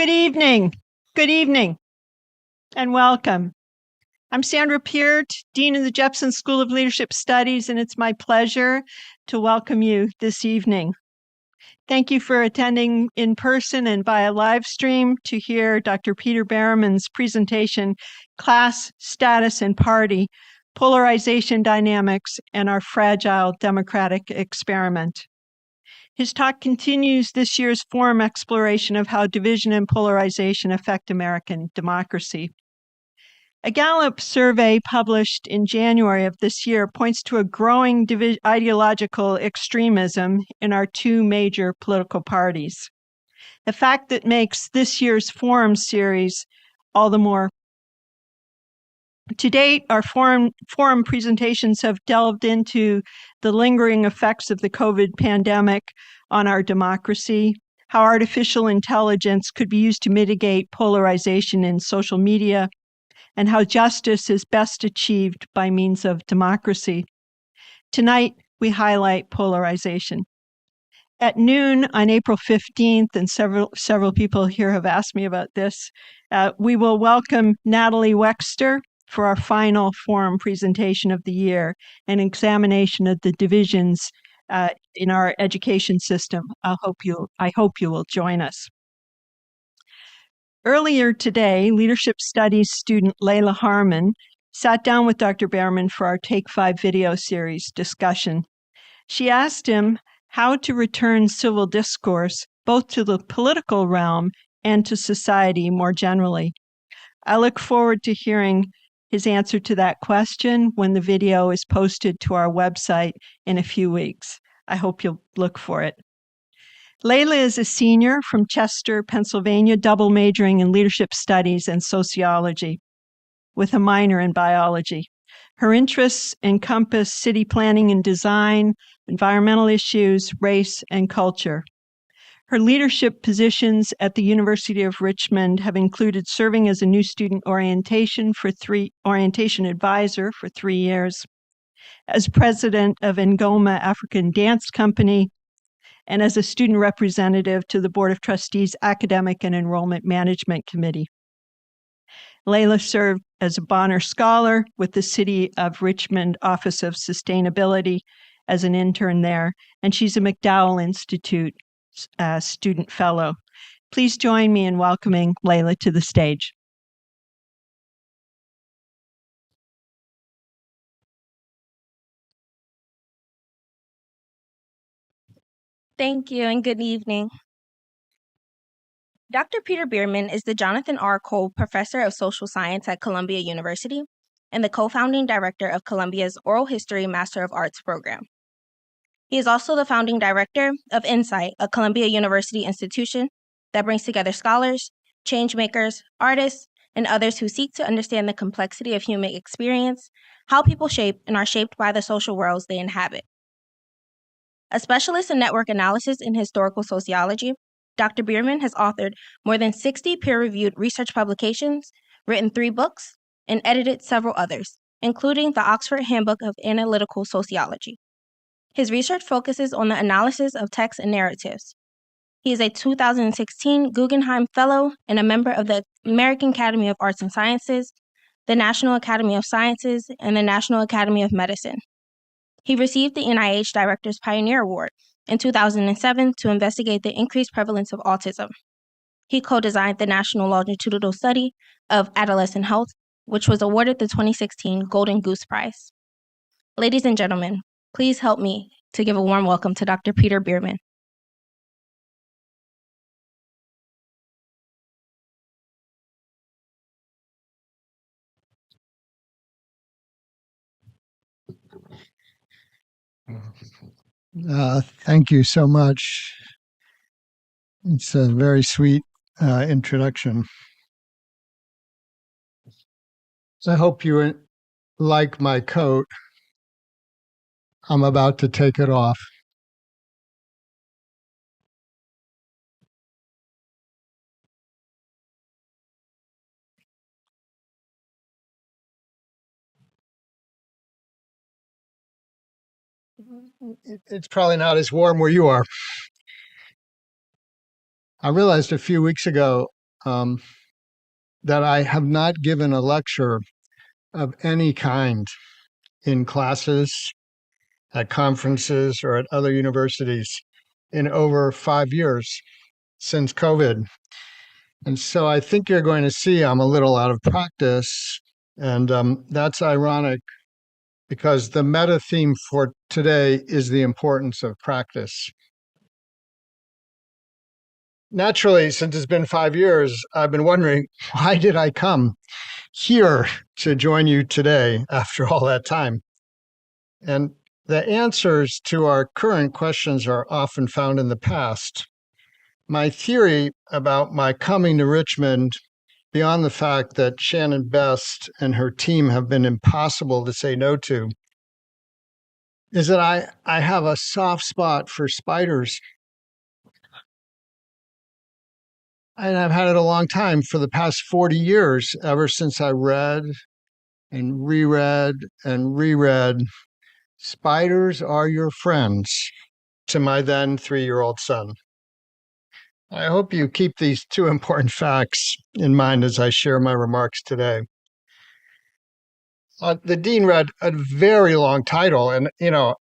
Good evening. Good evening, and welcome. I'm Sandra Peart, Dean of the Jepson School of Leadership Studies, and it's my pleasure to welcome you this evening. Thank you for attending in person and via live stream to hear Dr. Peter Bearman's presentation, Class, Status, and Party, Polarization Dynamics, and Our Fragile Democratic Experiment. His talk continues this year's forum exploration of how division and polarization affect American democracy. A Gallup survey published in January of this year points to a growing ideological extremism in our two major political parties, a fact that makes this year's forum series all the more. To date, our forum presentations have delved into the lingering effects of the COVID pandemic on our democracy, how artificial intelligence could be used to mitigate polarization in social media, and how justice is best achieved by means of democracy. Tonight, we highlight polarization. At noon on April 15th, and several people here have asked me about this, we will welcome Natalie Wexter for our final forum presentation of the year, an examination of the divisions in our education system. I hope you will join us. Earlier today, leadership studies student Layla Harmon sat down with Dr. Bearman for our Take 5 video series discussion. She asked him how to return civil discourse both to the political realm and to society more generally. I look forward to hearing his answer to that question when the video is posted to our website in a few weeks. I hope you'll look for it. Layla is a senior from Chester, Pennsylvania, double majoring in leadership studies and sociology with a minor in biology. Her interests encompass city planning and design, environmental issues, race, and culture. Her leadership positions at the University of Richmond have included serving as a new student orientation advisor for 3 years, as president of Ngoma African Dance Company, and as a student representative to the Board of Trustees Academic and Enrollment Management Committee. Layla served as a Bonner Scholar with the City of Richmond Office of Sustainability as an intern there, and she's a McDowell Institute student fellow. Please join me in welcoming Layla to the stage. Thank you and good evening. Dr. Peter Bearman is the Jonathan R. Cole Professor of Social Science at Columbia University and the co-founding director of Columbia's Oral History Master of Arts program. He is also the founding director of Incite, a Columbia University institution that brings together scholars, change makers, artists, and others who seek to understand the complexity of human experience, how people shape and are shaped by the social worlds they inhabit. A specialist in network analysis and historical sociology, Dr. Bearman has authored more than 60 peer-reviewed research publications, written 3 books, and edited several others, including the Oxford Handbook of Analytical Sociology. His research focuses on the analysis of texts and narratives. He is a 2016 Guggenheim Fellow and a member of the American Academy of Arts and Sciences, the National Academy of Sciences, and the National Academy of Medicine. He received the NIH Director's Pioneer Award in 2007 to investigate the increased prevalence of autism. He co-designed the National Longitudinal Study of Adolescent Health, which was awarded the 2016 Golden Goose Prize. Ladies and gentlemen, please help me to give a warm welcome to Dr. Peter Bearman. Thank you so much. It's a very sweet introduction. I hope you like my coat. I'm about to take it off. It's probably not as warm where you are. I realized a few weeks ago that I have not given a lecture of any kind in classes, at conferences, or at other universities in over 5 years since COVID. And so I think you're going to see I'm a little out of practice. And that's ironic because the meta theme for today is the importance of practice. Naturally, since it's been 5 years, I've been wondering, why did I come here to join you today after all that time? And the answers to our current questions are often found in the past. My theory about my coming to Richmond, beyond the fact that Shannon Best and her team have been impossible to say no to, is that I have a soft spot for spiders. And I've had it a long time, for the past 40 years, ever since I read and reread and reread Spiders Are Your Friends to my then 3-year-old son. I hope you keep these two important facts in mind as I share my remarks today. The dean read a very long title, and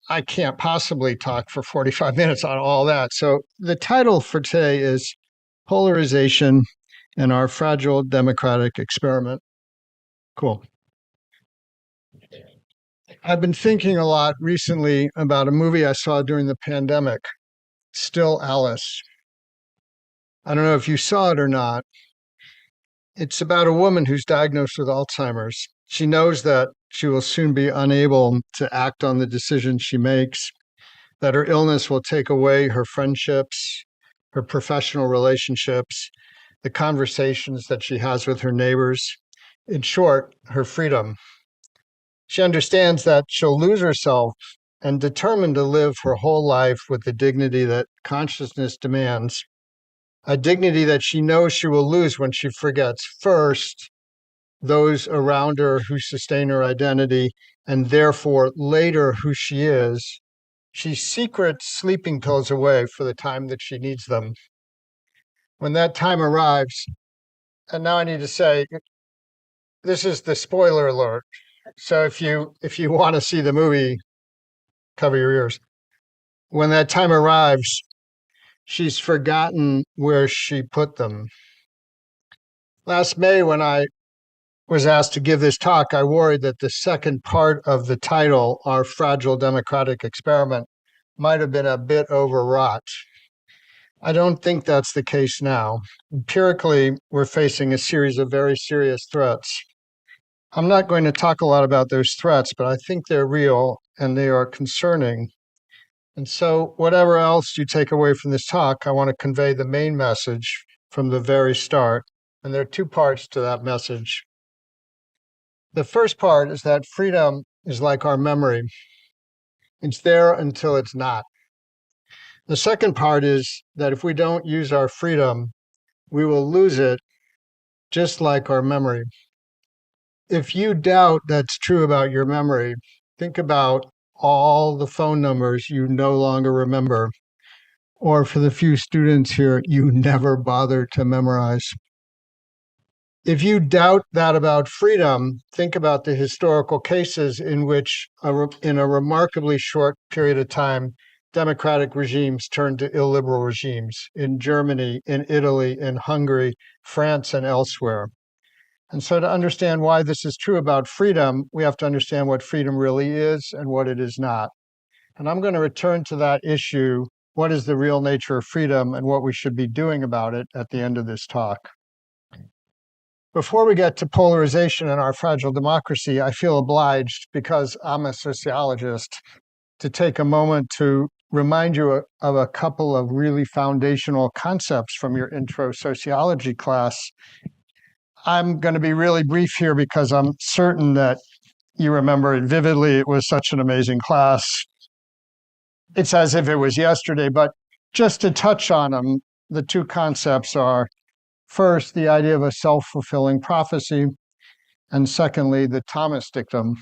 I can't possibly talk for 45 minutes on all that. So the title for today is Polarization and Our Fragile Democratic Experiment. Cool. I've been thinking a lot recently about a movie I saw during the pandemic, Still Alice. I don't know if you saw it or not. It's about a woman who's diagnosed with Alzheimer's. She knows that she will soon be unable to act on the decisions she makes, that her illness will take away her friendships, her professional relationships, the conversations that she has with her neighbors, in short, her freedom. She understands that she'll lose herself and determined to live her whole life with the dignity that consciousness demands, a dignity that she knows she will lose when she forgets, first, those around her who sustain her identity, and therefore later who she is. She secrets sleeping pills away for the time that she needs them. When that time arrives, and now I need to say, this is the spoiler alert. So if you want to see the movie, cover your ears. When that time arrives, she's forgotten where she put them. Last May, when I was asked to give this talk, I worried that the second part of the title, Our Fragile Democratic Experiment, might have been a bit overwrought. I don't think that's the case now. Empirically, we're facing a series of very serious threats. I'm not going to talk a lot about those threats, but I think they're real and they are concerning. And so whatever else you take away from this talk, I want to convey the main message from the very start. And there are two parts to that message. The first part is that freedom is like our memory. It's there until it's not. The second part is that if we don't use our freedom, we will lose it, just like our memory. If you doubt that's true about your memory, think about all the phone numbers you no longer remember, or for the few students here, you never bothered to memorize. If you doubt that about freedom, think about the historical cases in which, in a remarkably short period of time, democratic regimes turned to illiberal regimes in Germany, in Italy, in Hungary, France, and elsewhere. And so to understand why this is true about freedom, we have to understand what freedom really is and what it is not. And I'm going to return to that issue, what is the real nature of freedom and what we should be doing about it at the end of this talk. Before we get to polarization and our fragile democracy, I feel obliged, because I'm a sociologist, to take a moment to remind you of a couple of really foundational concepts from your intro sociology class. I'm going to be really brief here because I'm certain that you remember it vividly. It was such an amazing class. It's as if it was yesterday, but just to touch on them, the two concepts are, first, the idea of a self-fulfilling prophecy, and secondly, the Thomas dictum.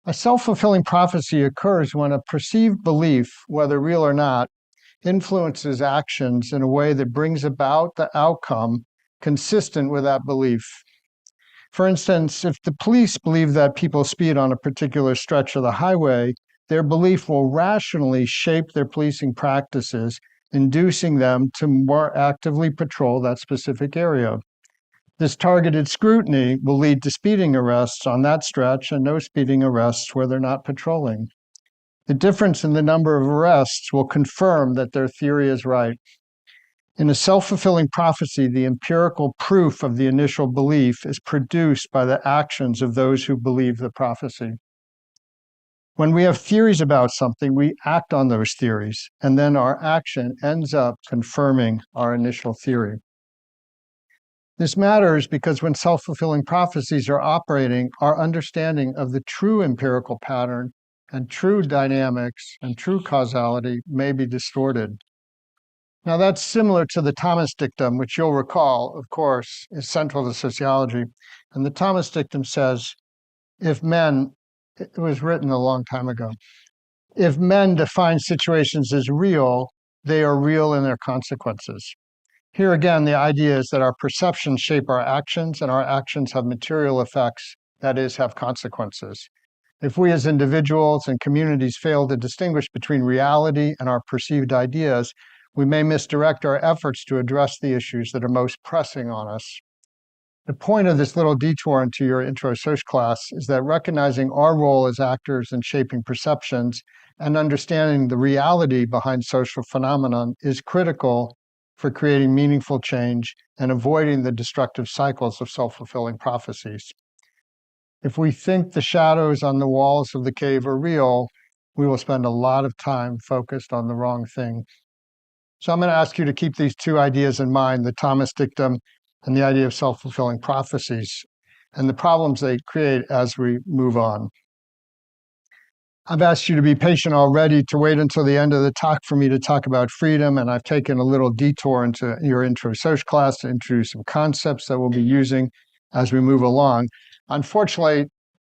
A self-fulfilling prophecy occurs when a perceived belief, whether real or not, influences actions in a way that brings about the outcome consistent with that belief. For instance, if the police believe that people speed on a particular stretch of the highway, their belief will rationally shape their policing practices, inducing them to more actively patrol that specific area. This targeted scrutiny will lead to speeding arrests on that stretch and no speeding arrests where they're not patrolling. The difference in the number of arrests will confirm that their theory is right. In a self-fulfilling prophecy, the empirical proof of the initial belief is produced by the actions of those who believe the prophecy. When we have theories about something, we act on those theories, and then our action ends up confirming our initial theory. This matters because when self-fulfilling prophecies are operating, our understanding of the true empirical pattern and true dynamics and true causality may be distorted. Now, that's similar to the Thomas dictum, which you'll recall, of course, is central to sociology. And the Thomas dictum says, it was written a long time ago, if men define situations as real, they are real in their consequences. Here again, the idea is that our perceptions shape our actions, and our actions have material effects, that is, have consequences. If we as individuals and communities fail to distinguish between reality and our perceived ideas, we may misdirect our efforts to address the issues that are most pressing on us. The point of this little detour into your intro social class is that recognizing our role as actors in shaping perceptions and understanding the reality behind social phenomenon is critical for creating meaningful change and avoiding the destructive cycles of self-fulfilling prophecies. If we think the shadows on the walls of the cave are real, we will spend a lot of time focused on the wrong thing. So I'm going to ask you to keep these two ideas in mind, the Thomas dictum and the idea of self-fulfilling prophecies, and the problems they create as we move on. I've asked you to be patient already, to wait until the end of the talk for me to talk about freedom, and I've taken a little detour into your intro social class to introduce some concepts that we'll be using as we move along. Unfortunately,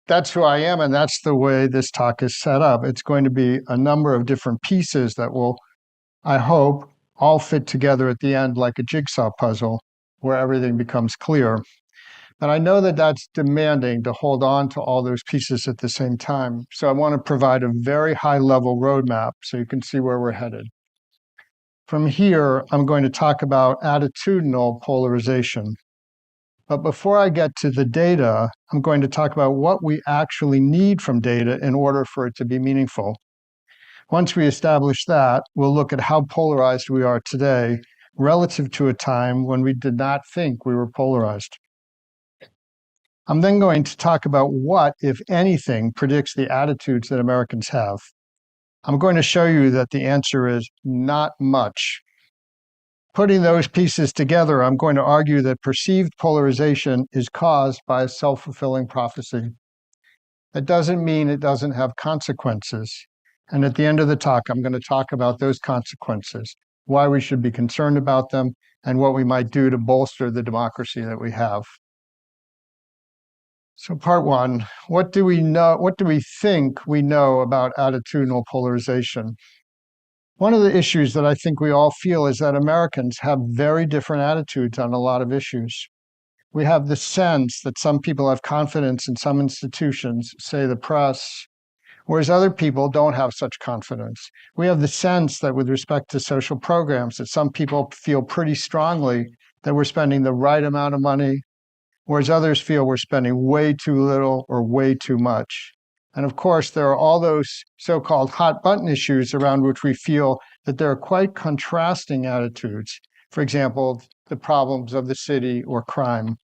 that's who I am, and that's the way this talk is set up. It's going to be a number of different pieces that will, I hope, all fit together at the end like a jigsaw puzzle where everything becomes clear. And I know that that's demanding to hold on to all those pieces at the same time. So I want to provide a very high-level roadmap so you can see where we're headed. From here, I'm going to talk about attitudinal polarization. But before I get to the data, I'm going to talk about what we actually need from data in order for it to be meaningful. Once we establish that, we'll look at how polarized we are today relative to a time when we did not think we were polarized. I'm then going to talk about what, if anything, predicts the attitudes that Americans have. I'm going to show you that the answer is not much. Putting those pieces together, I'm going to argue that perceived polarization is caused by a self-fulfilling prophecy. That doesn't mean it doesn't have consequences. And at the end of the talk, I'm going to talk about those consequences, why we should be concerned about them, and what we might do to bolster the democracy that we have. So part one, what do we know? What do we think we know about attitudinal polarization? One of the issues that I think we all feel is that Americans have very different attitudes on a lot of issues. We have the sense that some people have confidence in some institutions, say the press, whereas other people don't have such confidence. We have the sense that with respect to social programs, that some people feel pretty strongly that we're spending the right amount of money, whereas others feel we're spending way too little or way too much. And of course, there are all those so-called hot button issues around which we feel that there are quite contrasting attitudes. For example, the problems of the city or crime.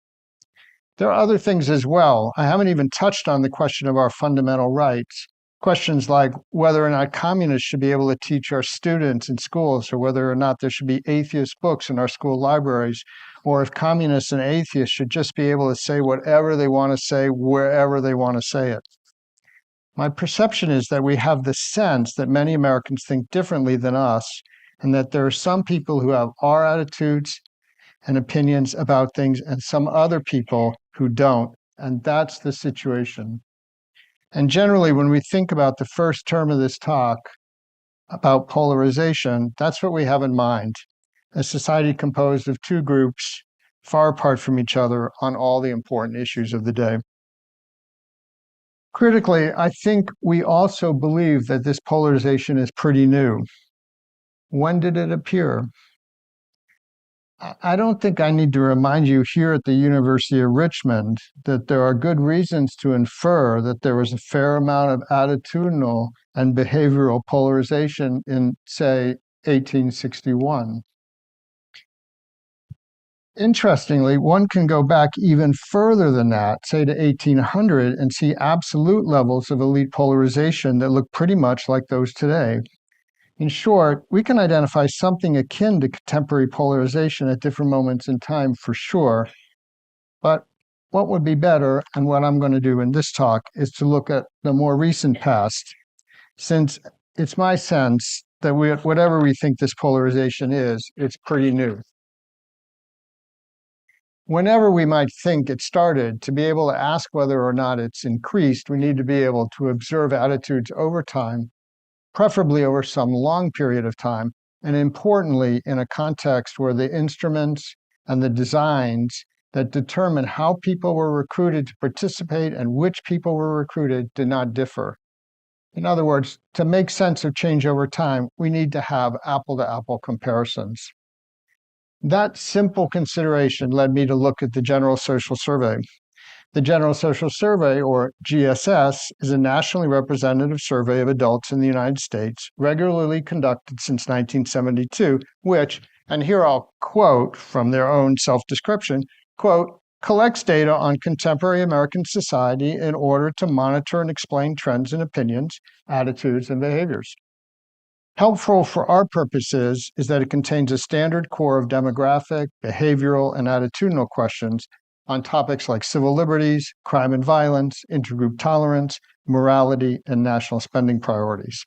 There are other things as well. I haven't even touched on the question of our fundamental rights. Questions like whether or not communists should be able to teach our students in schools, or whether or not there should be atheist books in our school libraries, or if communists and atheists should just be able to say whatever they want to say, wherever they want to say it. My perception is that we have the sense that many Americans think differently than us, and that there are some people who have our attitudes and opinions about things and some other people who don't, and that's the situation. And generally, when we think about the first term of this talk about polarization, that's what we have in mind. A society composed of two groups far apart from each other on all the important issues of the day. Critically, I think we also believe that this polarization is pretty new. When did it appear? I don't think I need to remind you here at the University of Richmond that there are good reasons to infer that there was a fair amount of attitudinal and behavioral polarization in, say, 1861. Interestingly, one can go back even further than that, say to 1800, and see absolute levels of elite polarization that look pretty much like those today. In short, we can identify something akin to contemporary polarization at different moments in time for sure. But what would be better, and what I'm going to do in this talk, is to look at the more recent past, since it's my sense that whatever we think this polarization is, it's pretty new. Whenever we might think it started, to be able to ask whether or not it's increased, we need to be able to observe attitudes over time, preferably over some long period of time, and importantly, in a context where the instruments and the designs that determine how people were recruited to participate and which people were recruited did not differ. In other words, to make sense of change over time, we need to have apple-to-apple comparisons. That simple consideration led me to look at the General Social Survey. The General Social Survey, or GSS, is a nationally representative survey of adults in the United States, regularly conducted since 1972, which, and here I'll quote from their own self-description, quote, collects data on contemporary American society in order to monitor and explain trends in opinions, attitudes, and behaviors. Helpful for our purposes is that it contains a standard core of demographic, behavioral, and attitudinal questions on topics like civil liberties, crime and violence, intergroup tolerance, morality, and national spending priorities.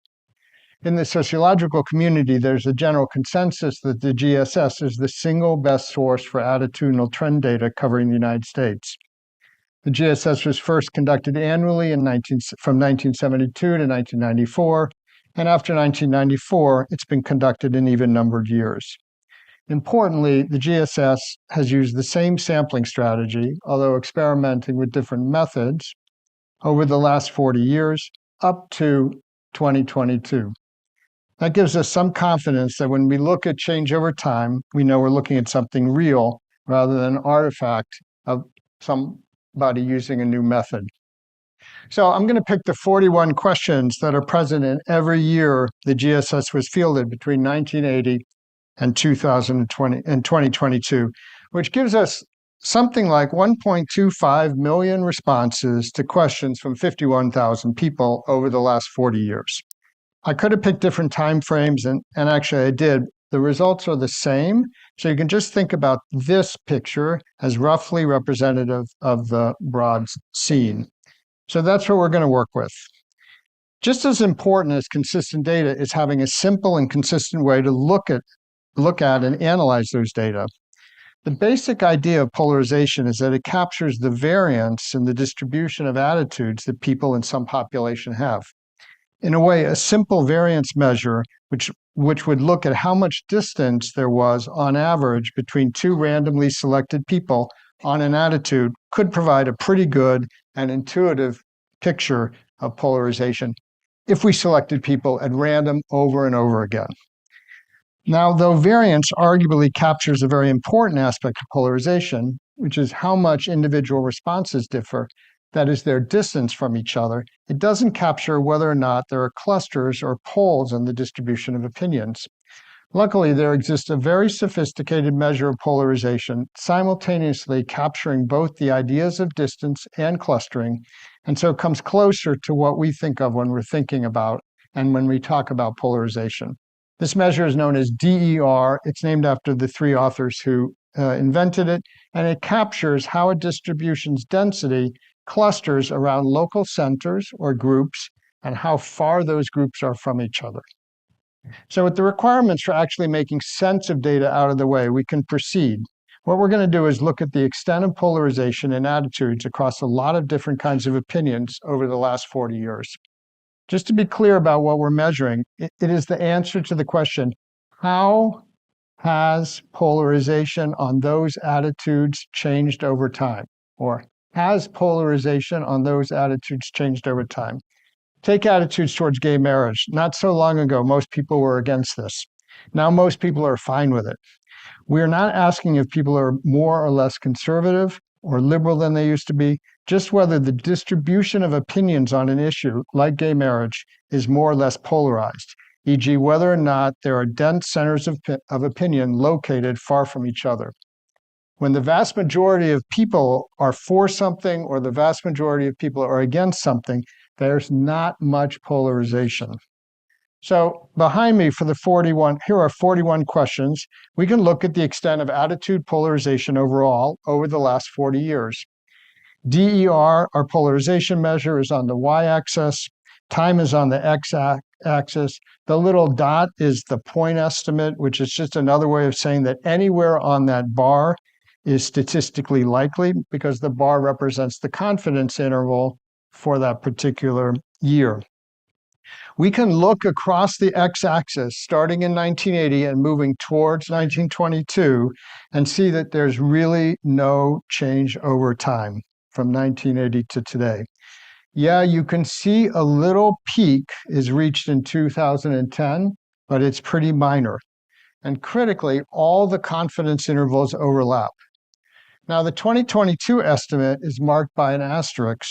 In the sociological community, there's a general consensus that the GSS is the single best source for attitudinal trend data covering the United States. The GSS was first conducted annually from 1972 to 1994, and after 1994, it's been conducted in even-numbered years. Importantly, the GSS has used the same sampling strategy, although experimenting with different methods, over the last 40 years, up to 2022. That gives us some confidence that when we look at change over time, we know we're looking at something real rather than an artifact of somebody using a new method. So I'm going to pick the 41 questions that are present in every year the GSS was fielded between 1980 and 2020 and 2022, which gives us something like 1.25 million responses to questions from 51,000 people over the last 40 years. I could have picked different time frames, and actually I did. The results are the same, so you can just think about this picture as roughly representative of the broad scene. So that's what we're going to work with. Just as important as consistent data is having a simple and consistent way to look at and analyze those data. The basic idea of polarization is that it captures the variance in the distribution of attitudes that people in some population have. In a way, a simple variance measure, which would look at how much distance there was on average between two randomly selected people on an attitude, could provide a pretty good and intuitive picture of polarization if we selected people at random over and over again. Now, though variance arguably captures a very important aspect of polarization, which is how much individual responses differ, that is their distance from each other, it doesn't capture whether or not there are clusters or poles in the distribution of opinions. Luckily, there exists a very sophisticated measure of polarization, simultaneously capturing both the ideas of distance and clustering, and so it comes closer to what we think of when we're thinking about and when we talk about polarization. This measure is known as DER. It's named after the three authors who invented it, and it captures how a distribution's density clusters around local centers or groups and how far those groups are from each other. So with the requirements for actually making sense of data out of the way, we can proceed. What we're going to do is look at the extent of polarization and attitudes across a lot of different kinds of opinions over the last 40 years. Just to be clear about what we're measuring, it is the answer to the question, how Has polarization on those attitudes changed over time? Or has polarization on those attitudes changed over time? Take attitudes towards gay marriage. Not so long ago, most people were against this. Now most people are fine with it. We're not asking if people are more or less conservative or liberal than they used to be, just whether the distribution of opinions on an issue like gay marriage is more or less polarized, e.g., whether or not there are dense centers of opinion located far from each other. When the vast majority of people are for something or the vast majority of people are against something, there's not much polarization. So behind me for the 41, here are 41 questions. We can look at the extent of attitude polarization overall over the last 40 years. DER, our polarization measure, is on the y-axis. Time is on the x-axis. The little dot is the point estimate, which is just another way of saying that anywhere on that bar is statistically likely because the bar represents the confidence interval for that particular year. We can look across the x-axis starting in 1980 and moving towards 1922 and see that there's really no change over time from 1980 to today. Yeah, you can see a little peak is reached in 2010, but it's pretty minor. And critically, all the confidence intervals overlap. Now, the 2022 estimate is marked by an asterisk.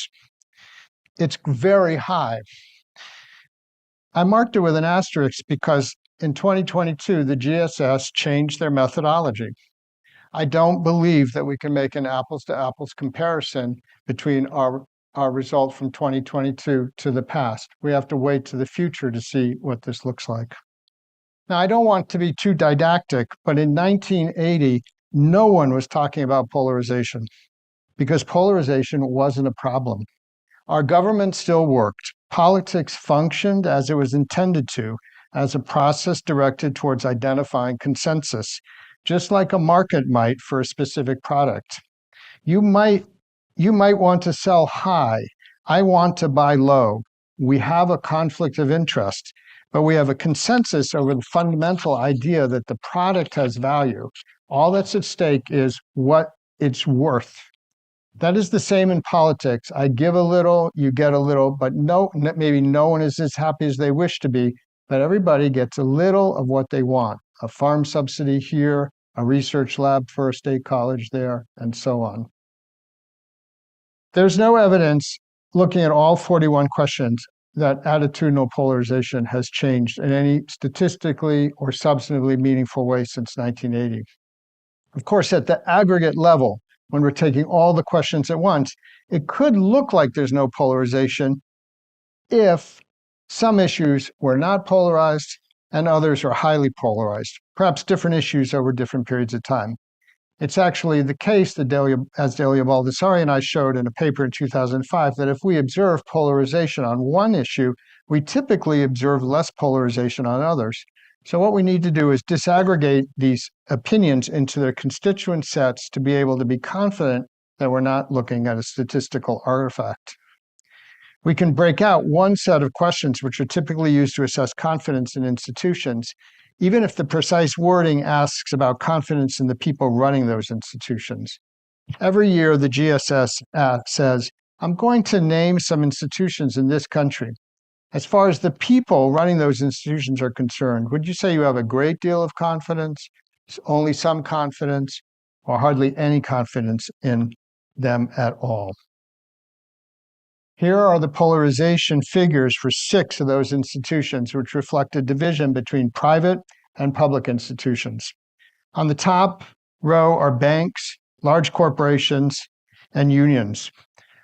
It's very high. I marked it with an asterisk because in 2022, the GSS changed their methodology. I don't believe that we can make an apples-to-apples comparison between our result from 2022 to the past. We have to wait to the future to see what this looks like. Now, I don't want to be too didactic, but in 1980, no one was talking about polarization because polarization wasn't a problem. Our government still worked. Politics functioned as it was intended to, as a process directed towards identifying consensus, just like a market might for a specific product. You might want to sell high. I want to buy low. We have a conflict of interest, but we have a consensus over the fundamental idea that the product has value. All that's at stake is what it's worth. That is the same in politics. I give a little, you get a little, but maybe no one is as happy as they wish to be, but everybody gets a little of what they want. A farm subsidy here, a research lab for a state college there, and so on. There's no evidence, looking at all 41 questions, that attitudinal polarization has changed in any statistically or substantively meaningful way since 1980. Of course, at the aggregate level, when we're taking all the questions at once, it could look like there's no polarization if some issues were not polarized and others are highly polarized, perhaps different issues over different periods of time. It's actually the case that as Delia Baldessari and I showed in a paper in 2005, that if we observe polarization on one issue, we typically observe less polarization on others. So what we need to do is disaggregate these opinions into their constituent sets to be able to be confident that we're not looking at a statistical artifact. We can break out one set of questions which are typically used to assess confidence in institutions, even if the precise wording asks about confidence in the people running those institutions. Every year, the GSS says, I'm going to name some institutions in this country. As far as the people running those institutions are concerned, would you say you have a great deal of confidence, only some confidence, or hardly any confidence in them at all? Here are the polarization figures for 6 of those institutions, which reflect a division between private and public institutions. On the top row are banks, large corporations, and unions.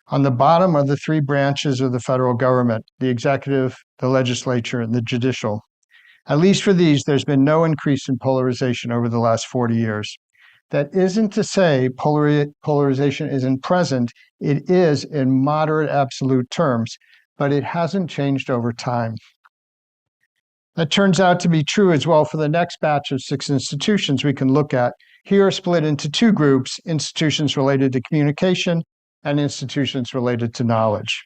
On the bottom are the 3 branches of the federal government, the executive, the legislature, and the judicial. At least for these, there's been no increase in polarization over the last 40 years. That isn't to say polarization isn't present. It is in moderate absolute terms, but it hasn't changed over time. That turns out to be true as well for the next batch of 6 institutions we can look at. Here are split into 2 groups, institutions related to communication and institutions related to knowledge.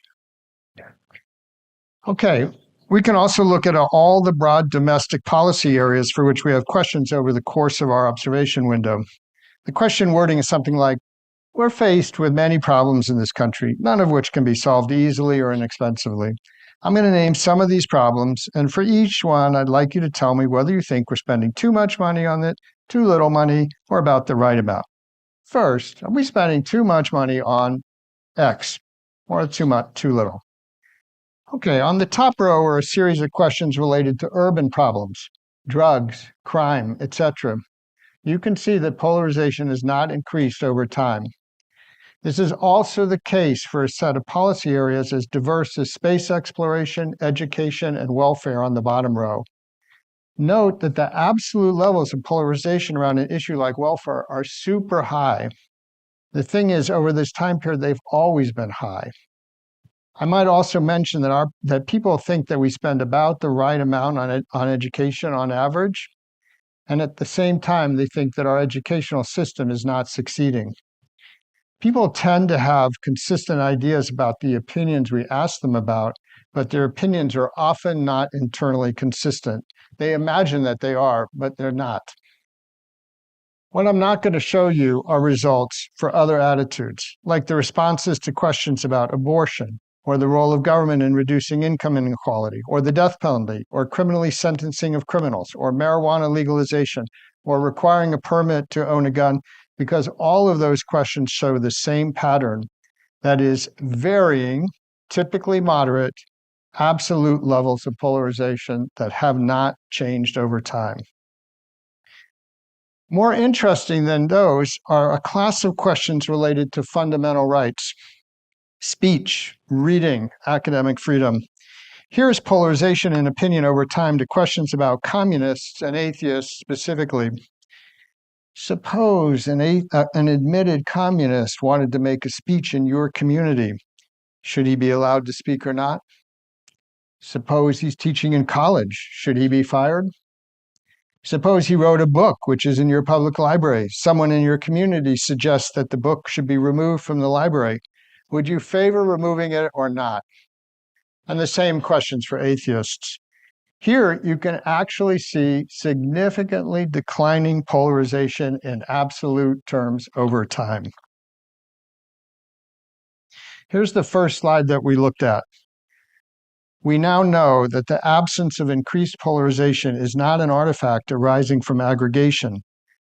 Okay, We can also look at all the broad domestic policy areas for which we have questions over the course of our observation window. The question wording is something like, we're faced with many problems in this country, none of which can be solved easily or inexpensively. I'm going to name some of these problems, and for each one, I'd like you to tell me whether you think we're spending too much money on it, too little money, or about the right amount. First, are we spending too much money on X, or too little? Okay, on the top row are a series of questions related to urban problems, drugs, crime, etc. You can see that polarization has not increased over time. This is also the case for a set of policy areas as diverse as space exploration, education, and welfare on the bottom row. Note that the absolute levels of polarization around an issue like welfare are super high. The thing is, over this time period, they've always been high. I might also mention that people think that we spend about the right amount on education on average, and at the same time, they think that our educational system is not succeeding. People tend to have consistent ideas about the opinions we ask them about, but their opinions are often not internally consistent. They imagine that they are, but they're not. What I'm not going to show you are results for other attitudes, like the responses to questions about abortion, or the role of government in reducing income inequality, or the death penalty, or criminally sentencing of criminals, or marijuana legalization, or requiring a permit to own a gun, because all of those questions show the same pattern, that is, varying, typically moderate, absolute levels of polarization that have not changed over time. More interesting than those are a class of questions related to fundamental rights, speech, reading, academic freedom. Here's polarization in opinion over time to questions about communists and atheists specifically. Suppose an admitted communist wanted to make a speech in your community. Should he be allowed to speak or not? Suppose he's teaching in college. Should he be fired? Suppose he wrote a book which is in your public library. Someone in your community suggests that the book should be removed from the library. Would you favor removing it or not? And the same questions for atheists. Here, you can actually see significantly declining polarization in absolute terms over time. Here's the first slide that we looked at. We now know that the absence of increased polarization is not an artifact arising from aggregation.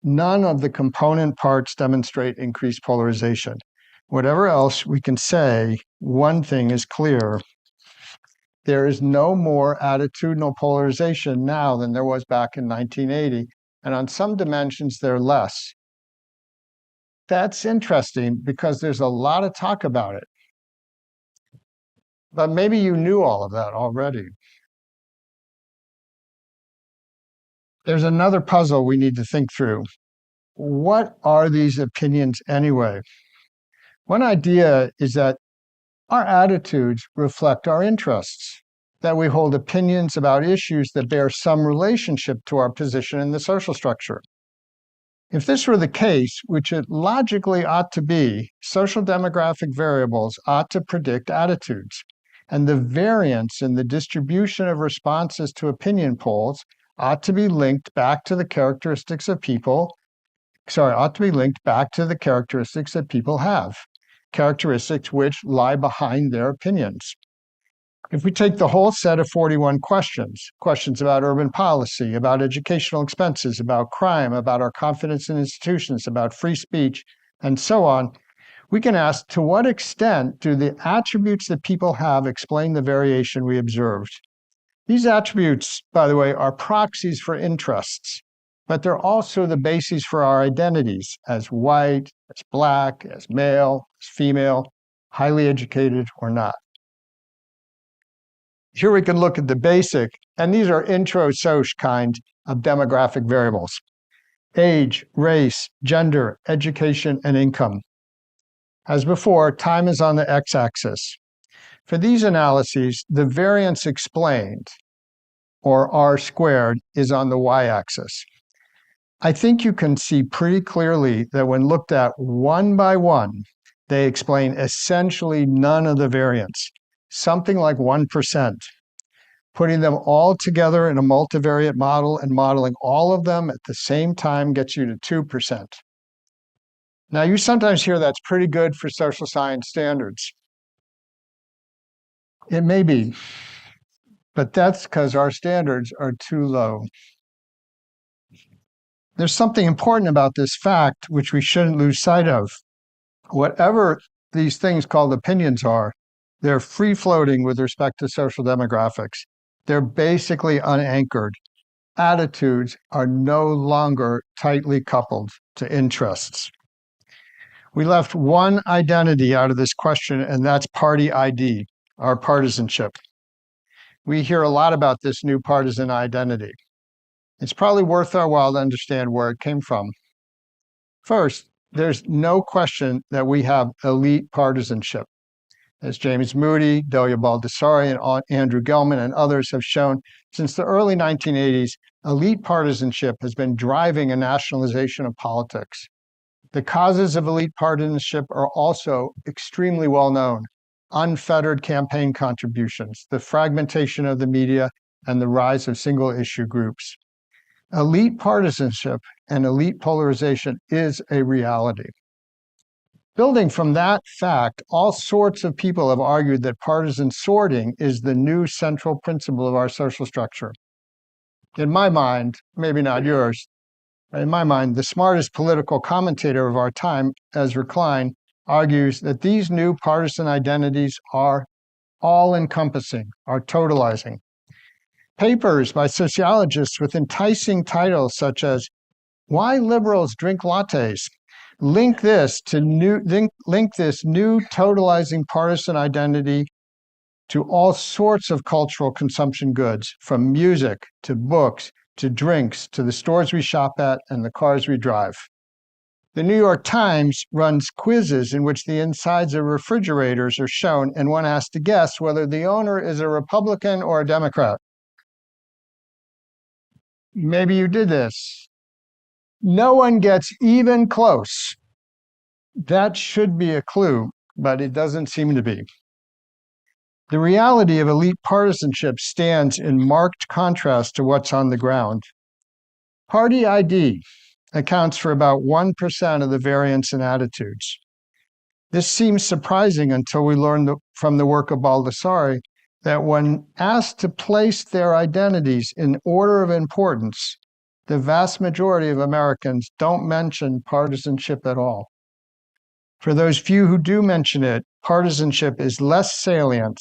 None of the component parts demonstrate increased polarization. Whatever else we can say, one thing is clear. There is no more attitudinal polarization now than there was back in 1980, and on some dimensions, they're less. That's interesting because there's a lot of talk about it. But maybe you knew all of that already. There's another puzzle we need to think through. What are these opinions anyway? One idea is that our attitudes reflect our interests, that we hold opinions about issues that bear some relationship to our position in the social structure. If this were the case, which it logically ought to be, social demographic variables ought to predict attitudes, and the variance in the distribution of responses to opinion polls ought to be linked back to the characteristics that people have. Characteristics which lie behind their opinions. If we take the whole set of 41 questions about urban policy, about educational expenses, about crime, about our confidence in institutions, about free speech, and so on, we can ask, to what extent do the attributes that people have explain the variation we observed? These attributes, by the way, are proxies for interests, but they're also the bases for our identities as white, as black, as male, as female, highly educated or not. Here we can look at the basic, and these are intro-soc kind of demographic variables: age, race, gender, education, and income. As before, time is on the x-axis. For these analyses, the variance explained, or r squared, is on the y-axis. I think you can see pretty clearly that when looked at one by one, they explain essentially none of the variance, something like 1%. Putting them all together in a multivariate model and modeling all of them at the same time gets you to 2%. Now, you sometimes hear that's pretty good for social science standards. It may be, but that's because our standards are too low. There's something important about this fact which we shouldn't lose sight of. Whatever these things called opinions are, they're free-floating with respect to social demographics. They're basically unanchored. Attitudes are no longer tightly coupled to interests. We left one identity out of this question, and that's party ID, our partisanship. We hear a lot about this new partisan identity. It's probably worth our while to understand where it came from. First, there's no question that we have elite partisanship. As James Moody, Delia Baldessari, and Andrew Gelman and others have shown, since the early 1980s, elite partisanship has been driving a nationalization of politics. The causes of elite partisanship are also extremely well known. Unfettered campaign contributions, the fragmentation of the media, and the rise of single-issue groups. Elite partisanship and elite polarization is a reality. Building from that fact, all sorts of people have argued that partisan sorting is the new central principle of our social structure. In my mind, maybe not yours, in my mind, the smartest political commentator of our time, Ezra Klein, argues that these new partisan identities are all-encompassing, are totalizing. Papers by sociologists with enticing titles such as "Why Liberals Drink Lattes" link this new totalizing partisan identity to all sorts of cultural consumption goods, from music to books to drinks to the stores we shop at and the cars we drive. The New York Times runs quizzes in which the insides of refrigerators are shown, and one has to guess whether the owner is a Republican or a Democrat. Maybe you did this. No one gets even close. That should be a clue, but it doesn't seem to be. The reality of elite partisanship stands in marked contrast to what's on the ground. Party ID accounts for about 1% of the variance in attitudes. This seems surprising until we learn from the work of Baldessari that when asked to place their identities in order of importance, the vast majority of Americans don't mention partisanship at all. For those few who do mention it, partisanship is less salient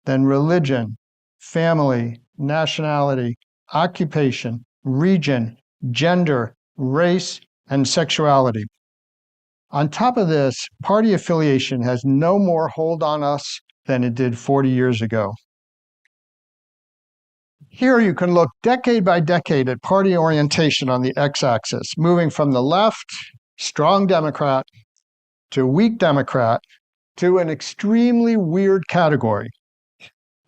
than religion, family, nationality, occupation, region, gender, race, and sexuality. On top of this, party affiliation has no more hold on us than it did 40 years ago. Here you can look decade by decade at party orientation on the x-axis, moving from the left, strong Democrat, to weak Democrat, to an extremely weird category,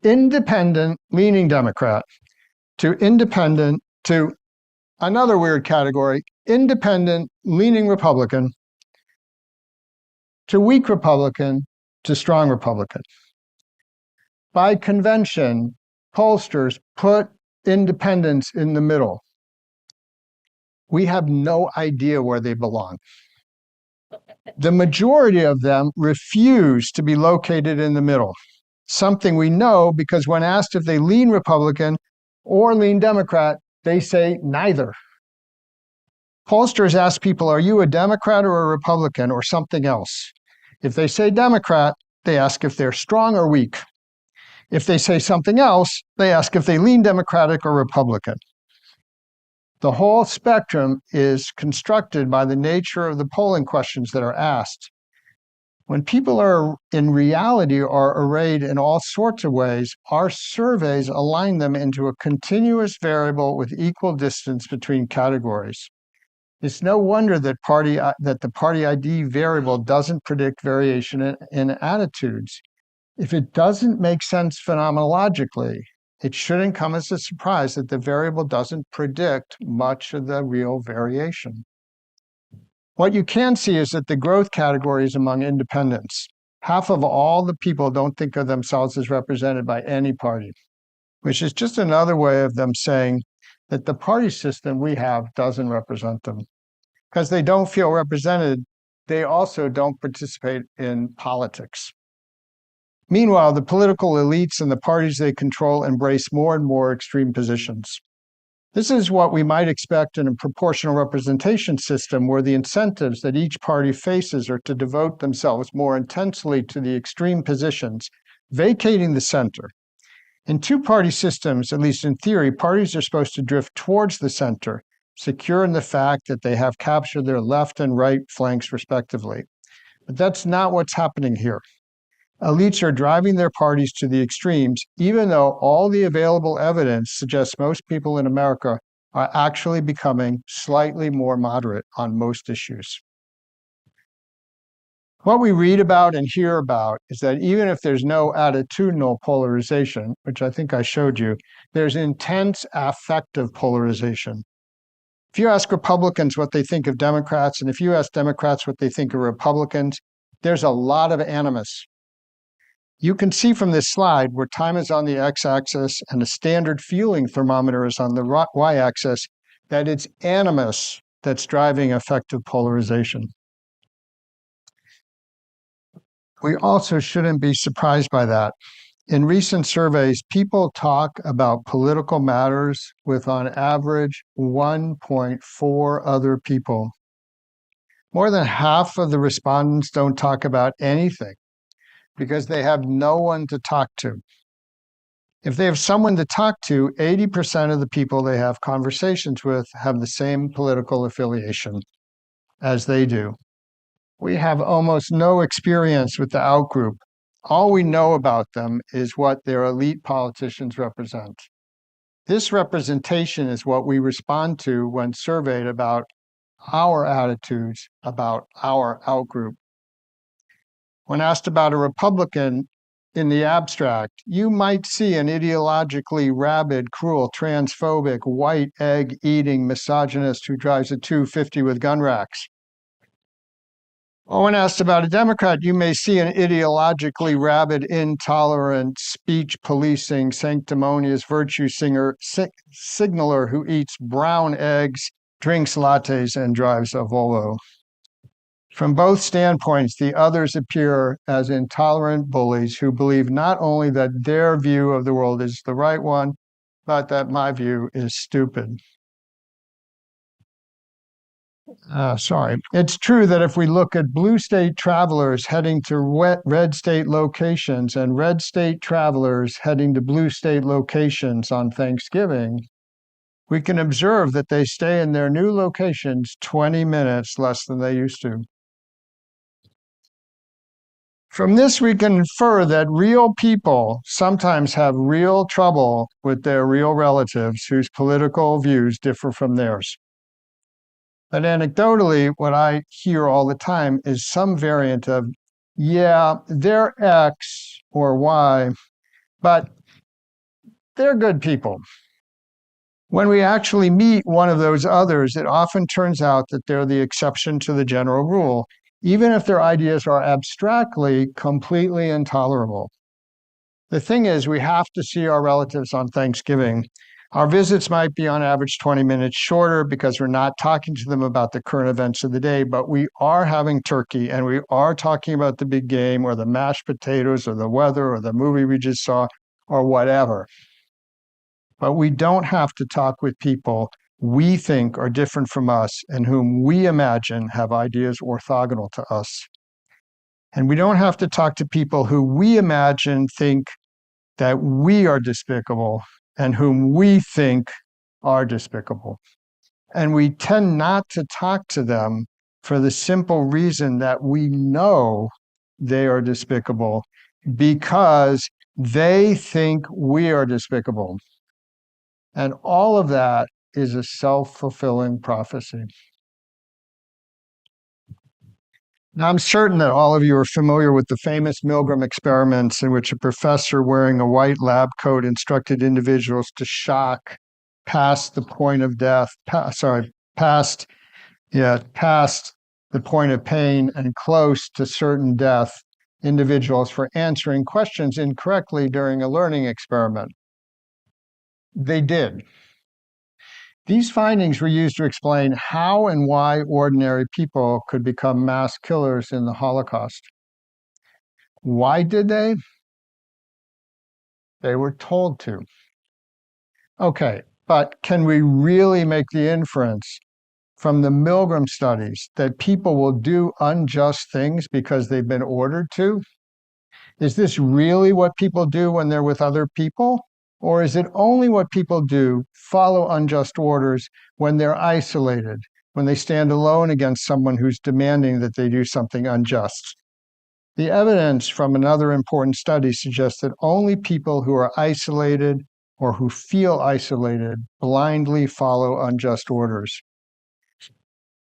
independent, leaning Democrat, to independent, to another weird category, independent, leaning Republican, to weak Republican, to strong Republican. By convention, pollsters put independents in the middle. We have no idea where they belong. The majority of them refuse to be located in the middle, something we know because when asked if they lean Republican or lean Democrat, they say neither. Pollsters ask people, are you a Democrat or a Republican or something else? If they say Democrat, they ask if they're strong or weak. If they say something else, they ask if they lean Democratic or Republican. The whole spectrum is constructed by the nature of the polling questions that are asked. When people are in reality are arrayed in all sorts of ways, our surveys align them into a continuous variable with equal distance between categories. It's no wonder that the party ID variable doesn't predict variation in attitudes. If it doesn't make sense phenomenologically, it shouldn't come as a surprise that the variable doesn't predict much of the real variation. What you can see is that the growth category is among independents. Half of all the people don't think of themselves as represented by any party. which is just another way of them saying that the party system we have doesn't represent them. Because they don't feel represented, they also don't participate in politics. Meanwhile, the political elites and the parties they control embrace more and more extreme positions. This is what we might expect in a proportional representation system where the incentives that each party faces are to devote themselves more intensely to the extreme positions, vacating the center. In two-party systems, at least in theory, parties are supposed to drift towards the center, secure in the fact that they have captured their left and right flanks respectively. But that's not what's happening here. Elites are driving their parties to the extremes, even though all the available evidence suggests most people in America are actually becoming slightly more moderate on most issues. What we read about and hear about is that even if there's no attitudinal polarization, which I think I showed you, there's intense affective polarization. If you ask Republicans what they think of Democrats, and if you ask Democrats what they think of Republicans, there's a lot of animus. You can see from this slide where time is on the x-axis and the standard feeling thermometer is on the y-axis, that it's animus that's driving affective polarization. We also shouldn't be surprised by that. In recent surveys, people talk about political matters with, on average, 1.4 other people. More than half of the respondents don't talk about anything because they have no one to talk to. If they have someone to talk to, 80% of the people they have conversations with have the same political affiliation as they do. We have almost no experience with the outgroup. All we know about them is what their elite politicians represent. This representation is what we respond to when surveyed about our attitudes about our outgroup. When asked about a Republican in the abstract, you might see an ideologically rabid, cruel, transphobic, white egg-eating misogynist who drives a 250 with gun racks. Or when asked about a Democrat, you may see an ideologically rabid, intolerant, speech-policing, sanctimonious virtue signaler who eats brown eggs, drinks lattes, and drives a Volvo. From both standpoints, the others appear as intolerant bullies who believe not only that their view of the world is the right one, but that my view is stupid. It's true that if we look at blue state travelers heading to red state locations and red state travelers heading to blue state locations on Thanksgiving, we can observe that they stay in their new locations 20 minutes less than they used to. From this, we can infer that real people sometimes have real trouble with their real relatives whose political views differ from theirs. But anecdotally, what I hear all the time is some variant of, yeah, they're X or Y, but they're good people. When we actually meet one of those others, it often turns out that they're the exception to the general rule, even if their ideas are abstractly completely intolerable. The thing is, we have to see our relatives on Thanksgiving. Our visits might be on average 20 minutes shorter because we're not talking to them about the current events of the day, but we are having turkey and we are talking about the big game or the mashed potatoes or the weather or the movie we just saw or whatever. But we don't have to talk with people we think are different from us and whom we imagine have ideas orthogonal to us. And we don't have to talk to people who we imagine think that we are despicable and whom we think are despicable. And we tend not to talk to them for the simple reason that we know they are despicable because they think we are despicable. And all of that is a self-fulfilling prophecy. Now, I'm certain that all of you are familiar with the famous Milgram experiments in which a professor wearing a white lab coat instructed individuals to shock past the point of death, past the point of pain and close to certain death individuals for answering questions incorrectly during a learning experiment. They did. These findings were used to explain how and why ordinary people could become mass killers in the Holocaust. Why did they? They were told to. Okay, but can we really make the inference from the Milgram studies that people will do unjust things because they've been ordered to? Is this really what people do when they're with other people? Or is it only what people do, follow unjust orders, when they're isolated, when they stand alone against someone who's demanding that they do something unjust? The evidence from another important study suggests that only people who are isolated or who feel isolated blindly follow unjust orders.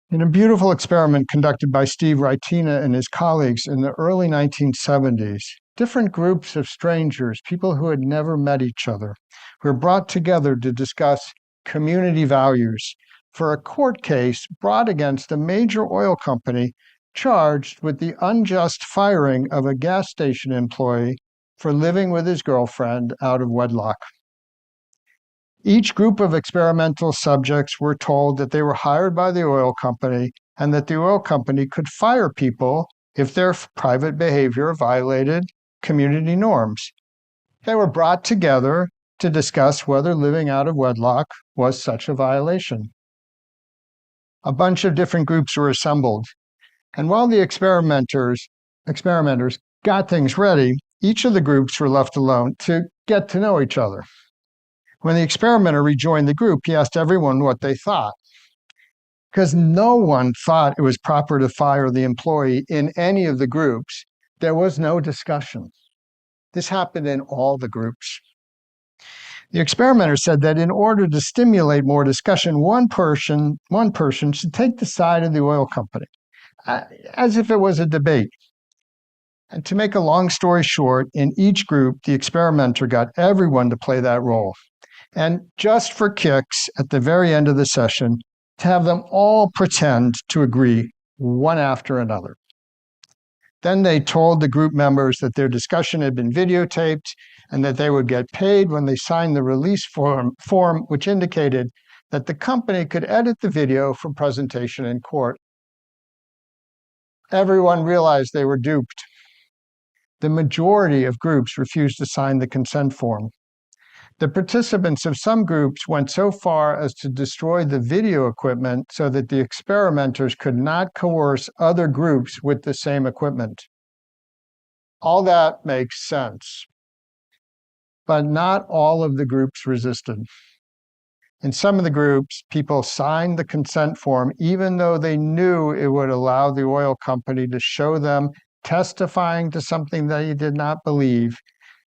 In a beautiful experiment conducted by Steve Reitina and his colleagues in the early 1970s, different groups of strangers, people who had never met each other, were brought together to discuss community values for a court case brought against a major oil company charged with the unjust firing of a gas station employee for living with his girlfriend out of wedlock. Each group of experimental subjects were told that they were hired by the oil company and that the oil company could fire people if their private behavior violated community norms. They were brought together to discuss whether living out of wedlock was such a violation. A bunch of different groups were assembled, and while the experimenters got things ready, each of the groups were left alone to get to know each other. When the experimenter rejoined the group, he asked everyone what they thought. Because no one thought it was proper to fire the employee in any of the groups, there was no discussion. This happened in all the groups. The experimenter said that in order to stimulate more discussion, one person should take the side of the oil company, as if it was a debate. And to make a long story short, in each group, the experimenter got everyone to play that role. And just for kicks, at the very end of the session, to have them all pretend to agree one after another. Then they told the group members that their discussion had been videotaped and that they would get paid when they signed the release form, which indicated that the company could edit the video for presentation in court. Everyone realized they were duped. The majority of groups refused to sign the consent form. The participants of some groups went so far as to destroy the video equipment so that the experimenters could not coerce other groups with the same equipment. All that makes sense. But not all of the groups resisted. In some of the groups, people signed the consent form even though they knew it would allow the oil company to show them testifying to something they did not believe,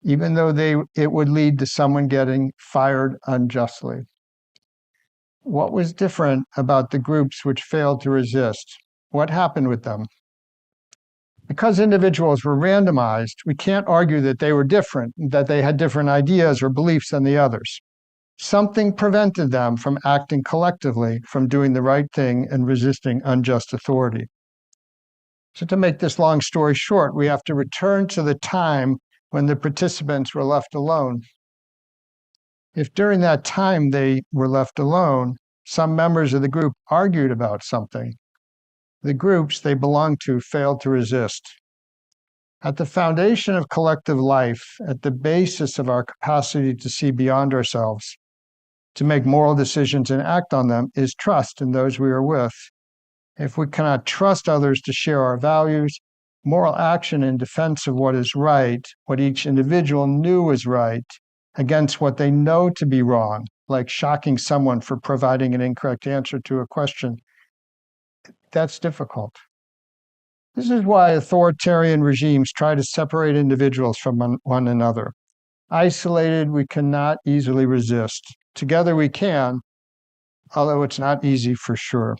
even though it would lead to someone getting fired unjustly. What was different about the groups which failed to resist? What happened with them? Because individuals were randomized, we can't argue that they were different, that they had different ideas or beliefs than the others. Something prevented them from acting collectively, from doing the right thing and resisting unjust authority. So to make this long story short, we have to return to the time when the participants were left alone. If during that time they were left alone, some members of the group argued about something, the groups they belonged to failed to resist. At the foundation of collective life, at the basis of our capacity to see beyond ourselves, to make moral decisions and act on them, is trust in those we are with. If we cannot trust others to share our values, moral action in defense of what is right, what each individual knew is right, against what they know to be wrong, like shocking someone for providing an incorrect answer to a question, that's difficult. This is why authoritarian regimes try to separate individuals from one another. Isolated, we cannot easily resist. Together we can, although it's not easy for sure.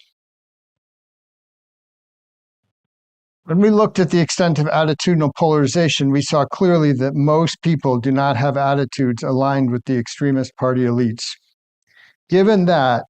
When we looked at the extent of attitudinal polarization, we saw clearly that most people do not have attitudes aligned with the extremist party elites. Given that,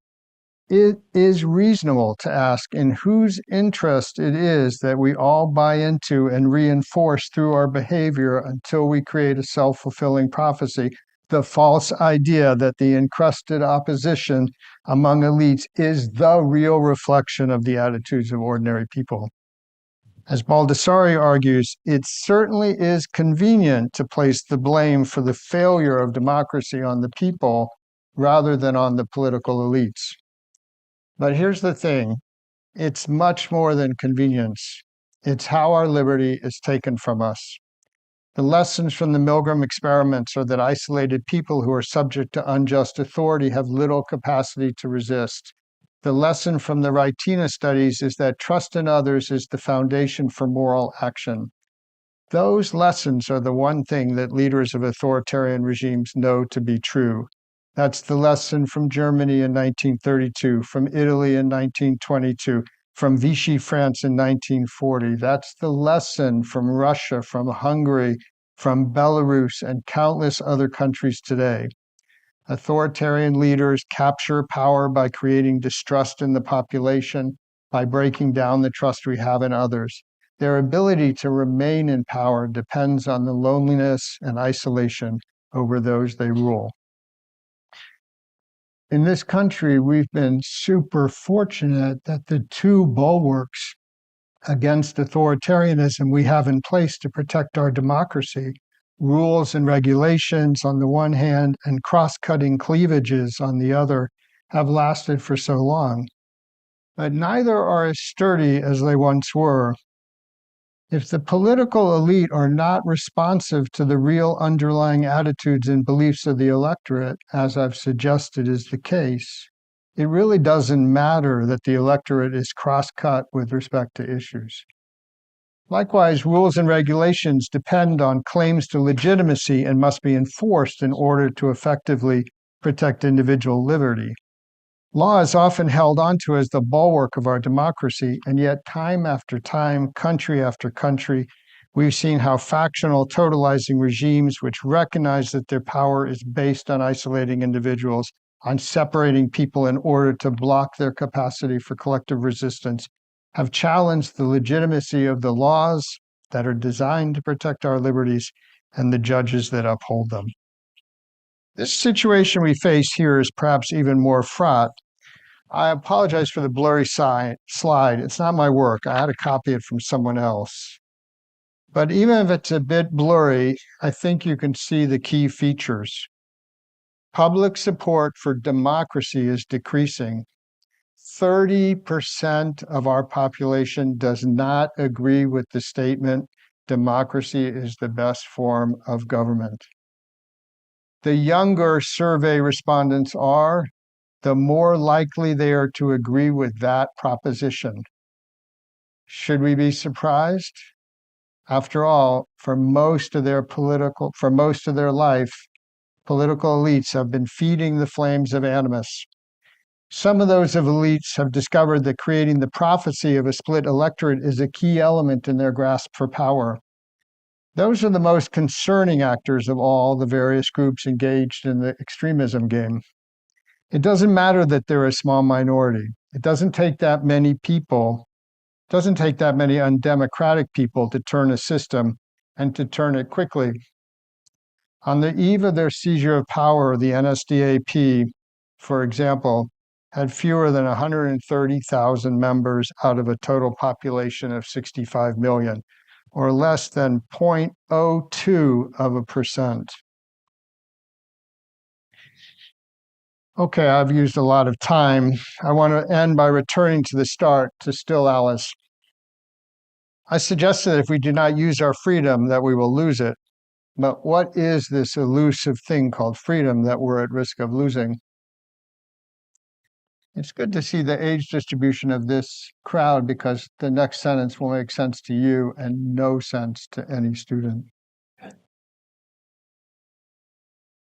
it is reasonable to ask in whose interest it is that we all buy into and reinforce through our behavior until we create a self-fulfilling prophecy the false idea that the encrusted opposition among elites is the real reflection of the attitudes of ordinary people. As Baldessari argues, it certainly is convenient to place the blame for the failure of democracy on the people rather than on the political elites. But here's the thing, it's much more than convenience. It's how our liberty is taken from us. The lessons from the Milgram experiments are that isolated people who are subject to unjust authority have little capacity to resist. The lesson from the Raitina studies is that trust in others is the foundation for moral action. Those lessons are the one thing that leaders of authoritarian regimes know to be true. That's the lesson from Germany in 1932, from Italy in 1922, from Vichy France in 1940. That's the lesson from Russia, from Hungary, from Belarus, and countless other countries today. Authoritarian leaders capture power by creating distrust in the population, by breaking down the trust we have in others. Their ability to remain in power depends on the loneliness and isolation over those they rule. In this country, we've been super fortunate that the two bulwarks against authoritarianism we have in place to protect our democracy, rules and regulations on the one hand and cross-cutting cleavages on the other, have lasted for so long. But neither are as sturdy as they once were. If the political elite are not responsive to the real underlying attitudes and beliefs of the electorate, as I've suggested is the case, it really doesn't matter that the electorate is cross-cut with respect to issues. Likewise, rules and regulations depend on claims to legitimacy and must be enforced in order to effectively protect individual liberty. Law is often held onto as the bulwark of our democracy, and yet time after time, country after country, we've seen how factional, totalizing regimes which recognize that their power is based on isolating individuals, on separating people in order to block their capacity for collective resistance, have challenged the legitimacy of the laws that are designed to protect our liberties and the judges that uphold them. This situation we face here is perhaps even more fraught. I apologize for the blurry slide. It's not my work. I had to copy it from someone else. But even if it's a bit blurry, I think you can see the key features. Public support for democracy is decreasing. 30% of our population does not agree with the statement, democracy is the best form of government. The younger survey respondents are, the more likely they are to agree with that proposition. Should we be surprised? After all, for most of their life, political elites have been feeding the flames of animus. Some of those elites have discovered that creating the prophecy of a split electorate is a key element in their grasp for power. Those are the most concerning actors of all the various groups engaged in the extremism game. It doesn't matter that they're a small minority. It doesn't take that many people, doesn't take that many undemocratic people to turn a system and to turn it quickly. On the eve of their seizure of power, the NSDAP, for example, had fewer than 130,000 members out of a total population of 65 million, or less than 0.02%. Okay, I've used a lot of time. I want to end by returning to the start, to Still Alice. I suggested that if we do not use our freedom, that we will lose it. But what is this elusive thing called freedom that we're at risk of losing? It's good to see the age distribution of this crowd because the next sentence will make sense to you and no sense to any student.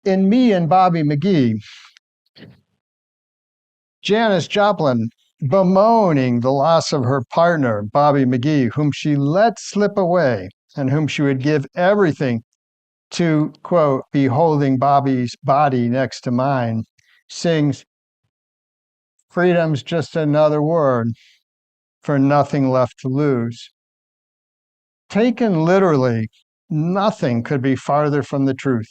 In Me and Bobby McGee, Janis Joplin bemoaning the loss of her partner, Bobby McGee, whom she let slip away and whom she would give everything to, quote, be holding Bobby's body next to mine, sings, freedom's just another word for nothing left to lose. Taken literally, nothing could be farther from the truth.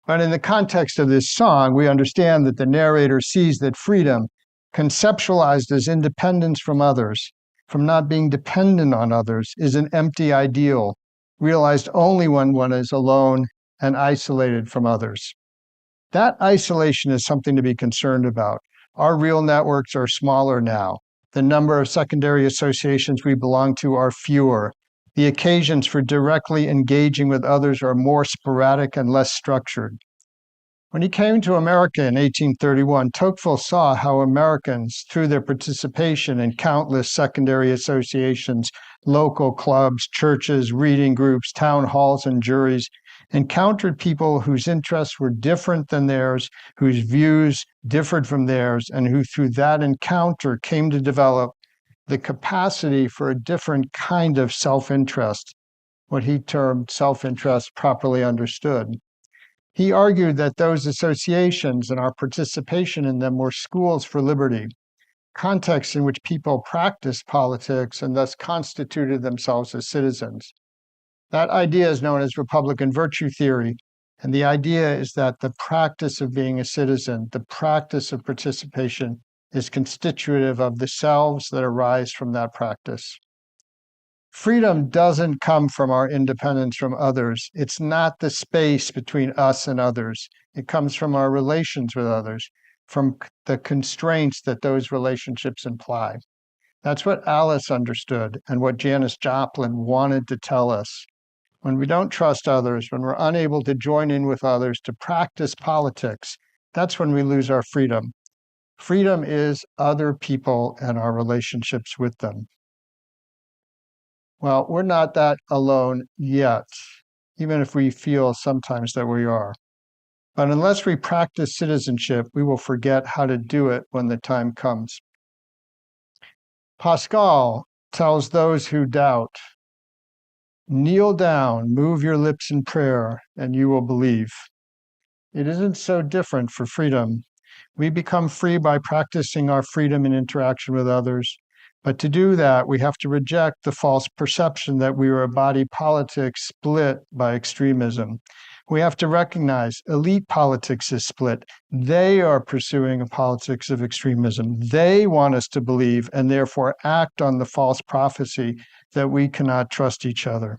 But in the context of this song, we understand that the narrator sees that freedom, conceptualized as independence from others, from not being dependent on others, is an empty ideal, realized only when one is alone and isolated from others. That isolation is something to be concerned about. Our real networks are smaller now. The number of secondary associations we belong to are fewer. The occasions for directly engaging with others are more sporadic and less structured. When he came to America in 1831, Tocqueville saw how Americans, through their participation in countless secondary associations, local clubs, churches, reading groups, town halls, and juries, encountered people whose interests were different than theirs, whose views differed from theirs, and who through that encounter came to develop the capacity for a different kind of self-interest, what he termed self-interest properly understood. He argued that those associations and our participation in them were schools for liberty, contexts in which people practiced politics and thus constituted themselves as citizens. That idea is known as Republican virtue theory, and the idea is that the practice of being a citizen, the practice of participation, is constitutive of the selves that arise from that practice. Freedom doesn't come from our independence from others. It's not the space between us and others. It comes from our relations with others, from the constraints that those relationships imply. That's what Alice understood and what Janis Joplin wanted to tell us. When we don't trust others, when we're unable to join in with others to practice politics, that's when we lose our freedom. Freedom is other people and our relationships with them. Well, we're not that alone yet, even if we feel sometimes that we are. But unless we practice citizenship, we will forget how to do it when the time comes. Pascal tells those who doubt, kneel down, move your lips in prayer, and you will believe. It isn't so different for freedom. We become free by practicing our freedom in interaction with others. But to do that, we have to reject the false perception that we are a body politic split by extremism. We have to recognize elite politics is split. They are pursuing a politics of extremism. They want us to believe and therefore act on the false prophecy that we cannot trust each other,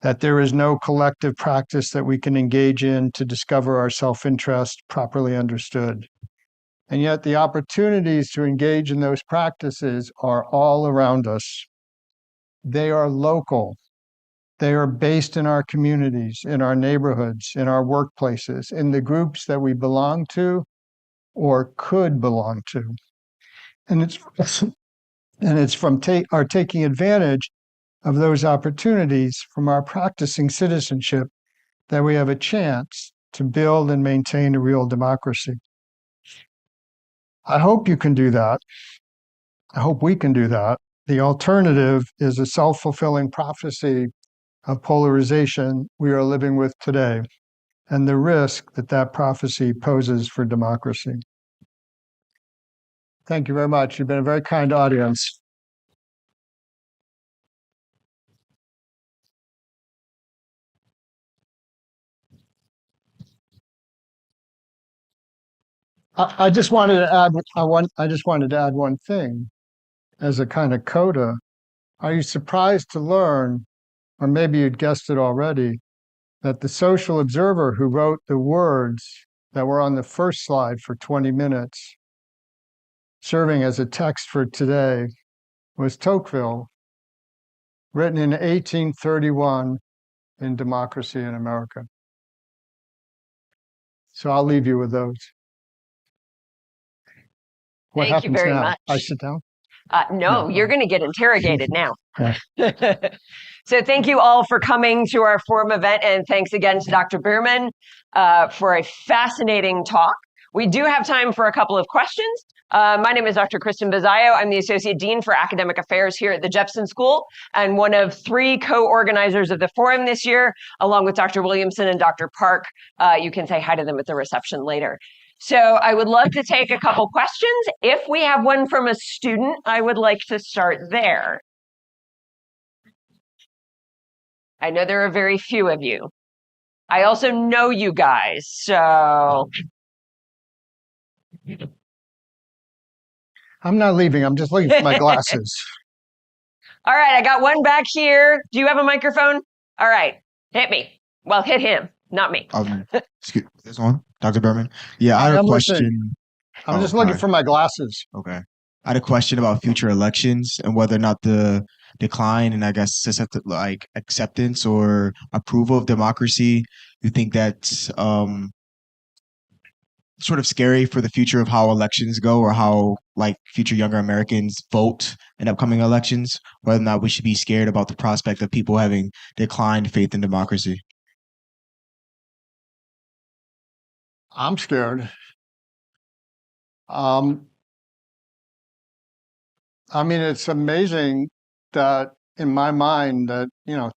that there is no collective practice that we can engage in to discover our self-interest properly understood. And yet the opportunities to engage in those practices are all around us. They are local. They are based in our communities, in our neighborhoods, in our workplaces, in the groups that we belong to or could belong to. And it's from our taking advantage of those opportunities, from our practicing citizenship, that we have a chance to build and maintain a real democracy. I hope you can do that. I hope we can do that. The alternative is a self-fulfilling prophecy of polarization we are living with today, and the risk that that prophecy poses for democracy. Thank you very much. You've been a very kind audience. I just wanted to add. I just wanted to add one thing, as a kind of coda. Are you surprised to learn, or maybe you'd guessed it already, that the social observer who wrote the words that were on the first slide for 20 minutes, serving as a text for today, was Tocqueville, written in 1831 in Democracy in America. So I'll leave you with those. What Thank you happens very now? much. I sit down? No, you're going to get interrogated now. Yeah. So thank you all for coming to our forum event, and thanks again to Dr. Bearman for a fascinating talk. We do have time for a couple of questions. My name is Dr. Kristen Bizayo. I'm the Associate Dean for Academic Affairs here at the Jepson School and one of 3 co-organizers of the forum this year, along with Dr. Williamson and Dr. Park. You can say hi to them at the reception later. So I would love to take a couple questions. If we have one from a student, I would like to start there. I know there are very few of you. I also know you guys, so I'm not leaving. I'm just looking for my glasses. all right, I got one back here. Do you have a microphone? All right, hit me. Well, hit him, not me. Excuse this on, Dr. Bearman. Yeah, I had a I'm listening. question. I'm just looking for my glasses. Okay. I had a question about future elections and whether or not the decline and I guess acceptance or approval of democracy, you think that's sort of scary for the future of how elections go or how like future younger Americans vote in upcoming elections, whether or not we should be scared about the prospect of people having declined faith in democracy. I'm scared. I mean, it's amazing that in my mind that,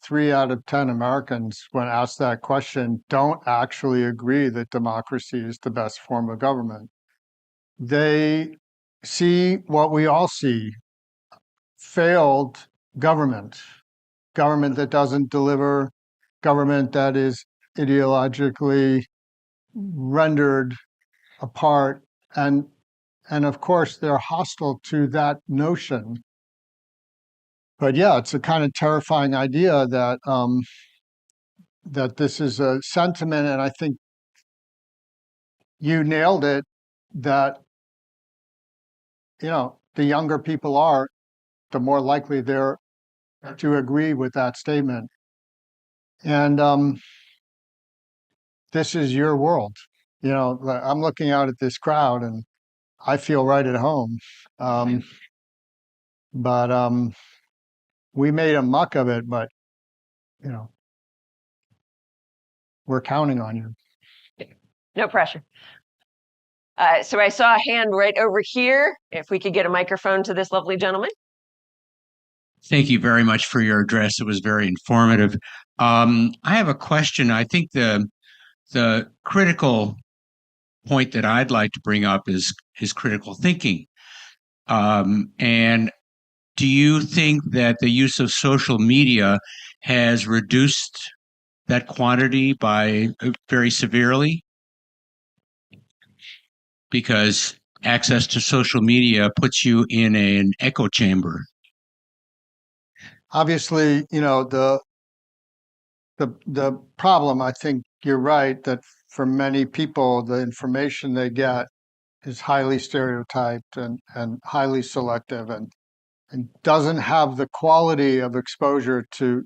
3 out of 10 Americans, when asked that question, don't actually agree that democracy is the best form of government. They see what we all see, failed government, government that doesn't deliver, government that is ideologically rendered apart. And of course, they're hostile to that notion. But yeah, it's a kind of terrifying idea that that this is a sentiment, and I think you nailed it. That the younger people are, the more likely they're to agree with that statement. And this is your world. I'm looking out at this crowd, and I feel right at home. But we made a muck of it. But we're counting on you. No pressure. So I saw a hand right over here. If we could get a microphone to this lovely gentleman. Thank you very much for your address. It was very informative. I have a question. I think the critical point that I'd like to bring up is critical thinking. And do you think that the use of social media has reduced that quantity by very severely? Because access to social media puts you in an echo chamber. Obviously, the problem, I think you're right, that for many people, the information they get is highly stereotyped and highly selective and doesn't have the quality of exposure to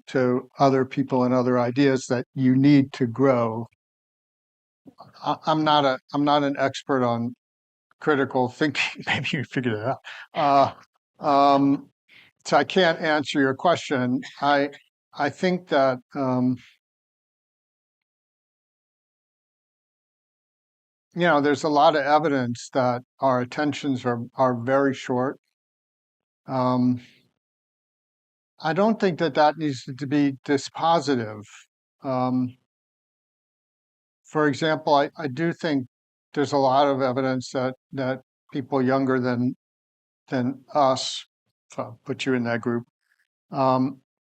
other people and other ideas that you need to grow. I'm not an expert on critical thinking. Maybe you figured it out. So I can't answer your question. I think that there's a lot of evidence that our attentions are very short. I don't think that needs to be dispositive. For example, I do think there's a lot of evidence that people younger than us, if I'll put you in that group,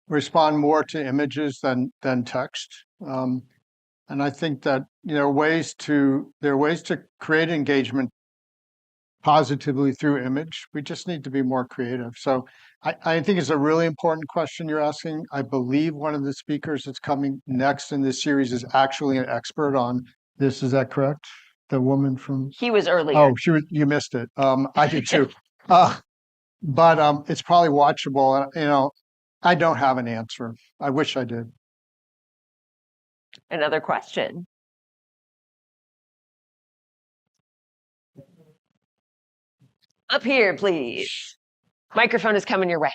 respond more to images than text. And I think that there are ways to create engagement positively through image. We just need to be more creative. So I think it's a really important question you're asking. I believe one of the speakers that's coming next in this series is actually an expert on this. Is that correct? The woman from He was earlier. Oh, you missed it. I did too. But it's probably watchable. I don't have an answer. I wish I did. Another question. Up here, please. Microphone is coming your way.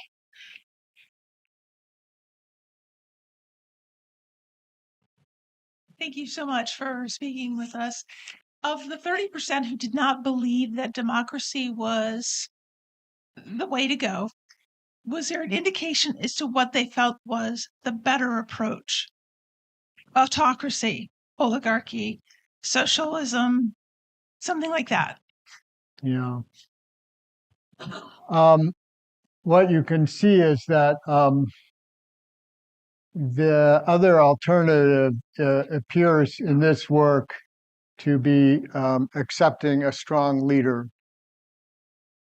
Thank you so much for speaking with us. Of the 30% who did not believe that democracy was the way to go, was there an indication as to what they felt was the better approach? Autocracy, oligarchy, socialism, something like that. Yeah. What you can see is that The other alternative appears in this work to be accepting a strong leader.